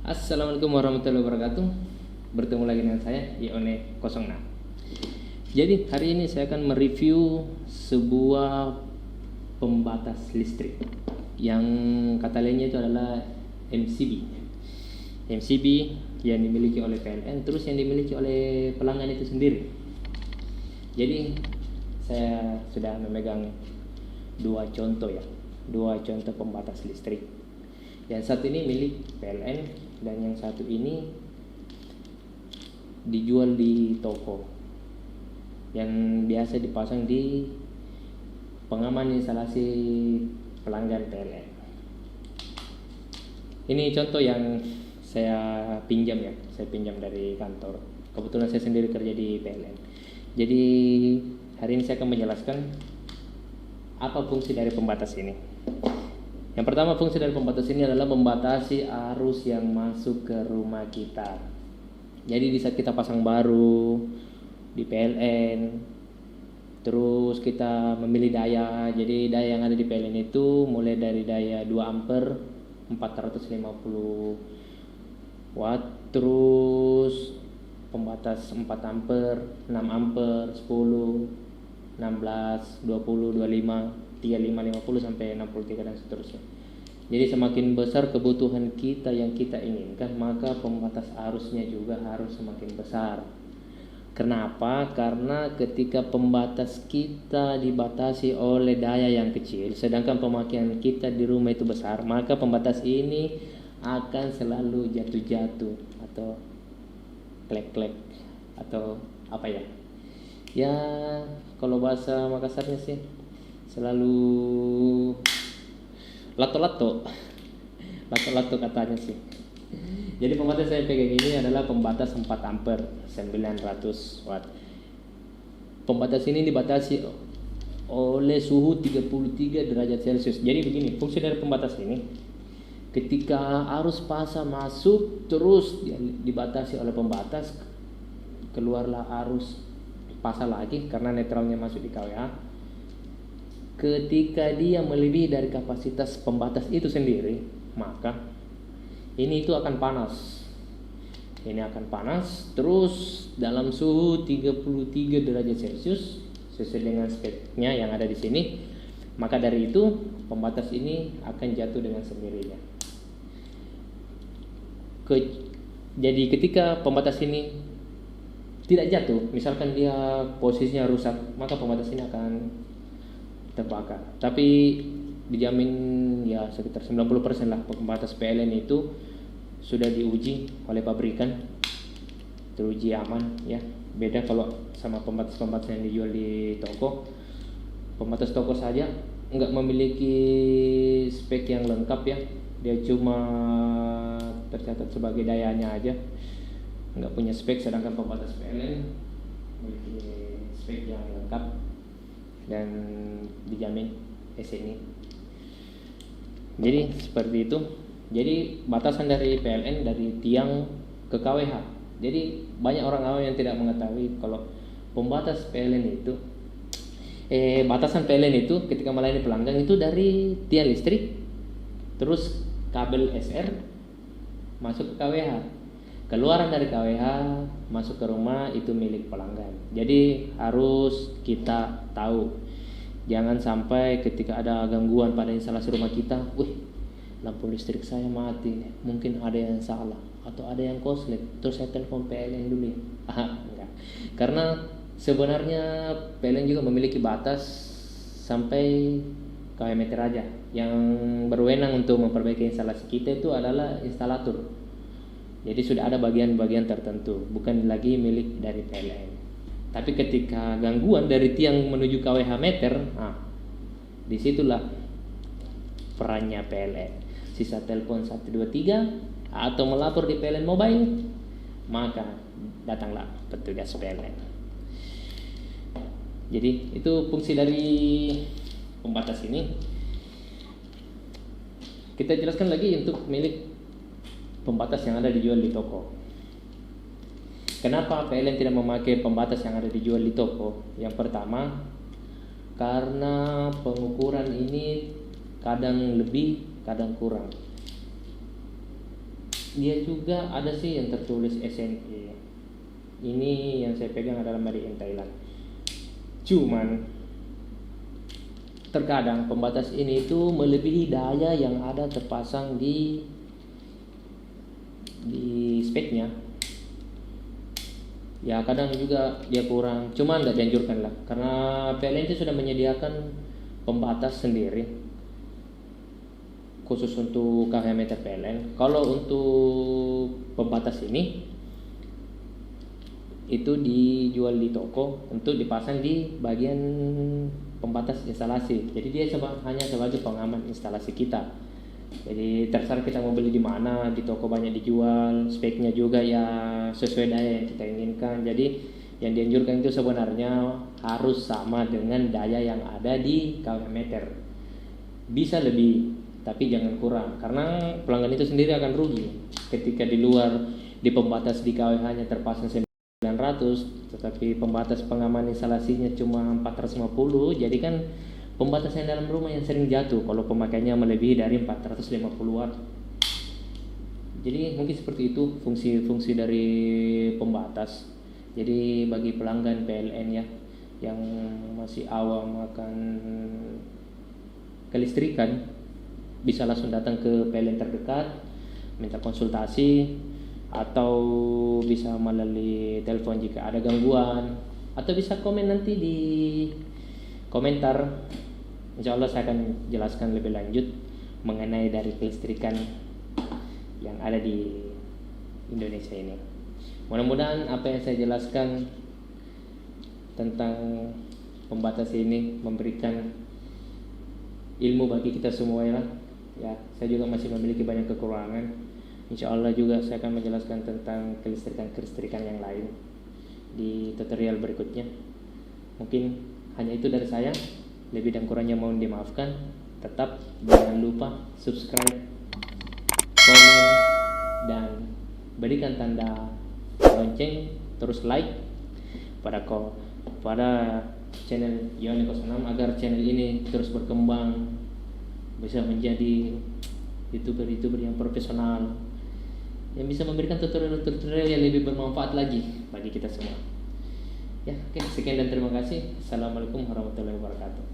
Assalamualaikum warahmatullahi wabarakatuh. Bertemu lagi dengan saya Ione06. Jadi hari ini saya akan mereview sebuah pembatas listrik yang kata lainnya itu adalah MCB. MCB yang dimiliki oleh PLN, terus yang dimiliki oleh pelanggan itu sendiri. Jadi saya sudah memegang dua contoh pembatas listrik. Yang satu ini milik PLN dan yang satu ini dijual di toko yang biasa dipasang di pengaman instalasi pelanggan PLN. Ini contoh yang saya pinjam dari kantor. Kebetulan saya sendiri kerja di PLN. Jadi hari ini saya akan menjelaskan apa fungsi dari pembatas ini. Yang pertama, fungsi dari pembatas ini adalah membatasi arus yang masuk ke rumah kita. Jadi di saat kita pasang baru di PLN, terus kita memilih daya. Jadi daya yang ada di PLN itu mulai dari daya 2 ampere 450 watt, terus pembatas 4 ampere, 6 ampere, 10, 16, 20, 25, 35, 50 sampai 63 dan seterusnya. Jadi semakin besar kebutuhan kita yang kita inginkan, maka pembatas arusnya juga harus semakin besar. Kenapa? Karena ketika pembatas kita dibatasi oleh daya yang kecil, sedangkan pemakaian kita di rumah itu besar, maka pembatas ini akan selalu jatuh-jatuh atau klek-klek atau apa ya? Ya, kalau bahasa Makassarnya sih selalu lato-lato katanya sih. Jadi pembatas saya pegang ini adalah pembatas 4 ampere 900 watt. Pembatas ini dibatasi oleh suhu 33 derajat Celcius. Jadi begini, fungsi dari pembatas ini, ketika arus fasa masuk terus dibatasi oleh pembatas, keluarlah arus fasa lagi karena netralnya masuk di kWh. Ketika dia melebihi dari kapasitas pembatas itu sendiri, maka ini itu akan panas. Ini akan panas terus dalam suhu 33 derajat Celcius sesuai dengan speknya yang ada di sini. Maka dari itu pembatas ini akan jatuh dengan sendirinya. Jadi ketika pembatas ini tidak jatuh, misalkan dia posisinya rusak, maka pembatas ini akan terbakar. Tapi dijamin ya sekitar 90% lah pembatas PLN itu sudah diuji oleh pabrikan, teruji aman ya. Beda kalau sama pembatas-pembatas yang dijual di toko. Pembatas toko saja nggak memiliki spek yang lengkap ya. Dia cuma tercatat sebagai dayanya aja, nggak punya spek. Sedangkan pembatas PLN memiliki spek yang lengkap dan dijamin SNI. Jadi seperti itu. Jadi batasan dari PLN dari tiang ke kWh. Jadi banyak orang awam yang tidak mengetahui kalau pembatas PLN itu batasan PLN itu ketika melayani pelanggan itu dari tiang listrik, terus kabel SR masuk ke kWh. Keluaran dari kWh masuk ke rumah itu milik pelanggan. Jadi harus kita tahu, jangan sampai ketika ada gangguan pada instalasi rumah kita, lampu listrik saya mati, mungkin ada yang salah atau ada yang korslet, terus saya telepon PLN dulu ya. Enggak. Karena sebenarnya PLN juga memiliki batas sampai kW meter aja. Yang berwenang untuk memperbaiki instalasi kita itu adalah instalator. Jadi sudah ada bagian-bagian tertentu, bukan lagi milik dari PLN. Tapi ketika gangguan dari tiang menuju kWh meter, disitulah perannya PLN. Sisa telepon 123 atau melapor di PLN Mobile, maka datanglah petugas PLN. Jadi itu fungsi dari pembatas ini. Kita jelaskan lagi untuk milik pembatas yang ada dijual di toko. Kenapa PLN tidak memakai pembatas yang ada dijual di toko? Yang pertama, karena pengukuran ini kadang lebih, kadang kurang. dia juga ada sih yang tertulis SNE. Ini yang saya pegang adalah Made in Thailand. Cuman terkadang pembatas ini itu melebihi daya yang ada terpasang di speknya. Ya kadang juga dia kurang, cuman tidak dianjurkan lah, karena PLN itu sudah menyediakan pembatas sendiri khusus untuk kWh meter PLN. Kalau untuk pembatas ini itu dijual di toko untuk dipasang di bagian pembatas instalasi. Jadi dia hanya sebagai pengaman instalasi kita. Jadi terserah kita mau beli di mana, di toko banyak dijual, speknya juga ya sesuai daya yang kita inginkan. Jadi yang dianjurkan itu sebenarnya harus sama dengan daya yang ada di kWh meter. Bisa lebih, tapi jangan kurang, karena pelanggan itu sendiri akan rugi ketika di luar di pembatas di kWh-nya terpasang 900, tetapi pembatas pengaman instalasinya cuma 450. Jadi kan pembatas yang dalam rumah yang sering jatuh kalau pemakaiannya melebihi dari 450 watt. Jadi mungkin seperti itu fungsi-fungsi dari pembatas. Jadi bagi pelanggan PLN ya yang masih awam akan kelistrikan, bisa langsung datang ke PLN terdekat, minta konsultasi, atau bisa melalui telepon jika ada gangguan, atau bisa komen nanti di komentar. Insya Allah saya akan jelaskan lebih lanjut mengenai dari kelistrikan yang ada di Indonesia ini. Mudah-mudahan apa yang saya jelaskan tentang pembatas ini memberikan ilmu bagi kita semua ya. Ya, saya juga masih memiliki banyak kekurangan. Insya Allah juga saya akan menjelaskan tentang kelistrikan yang lain di tutorial berikutnya. Mungkin hanya itu dari saya. Lebih dan kurangnya mohon dimaafkan. Tetap jangan lupa subscribe, komen, dan berikan tanda lonceng, terus like pada channel Yoni 06 agar channel ini terus berkembang, bisa menjadi youtuber yang profesional yang bisa memberikan tutorial yang lebih bermanfaat lagi bagi kita semua. Ya, oke, sekian dan terima kasih. Assalamualaikum warahmatullahi wabarakatuh.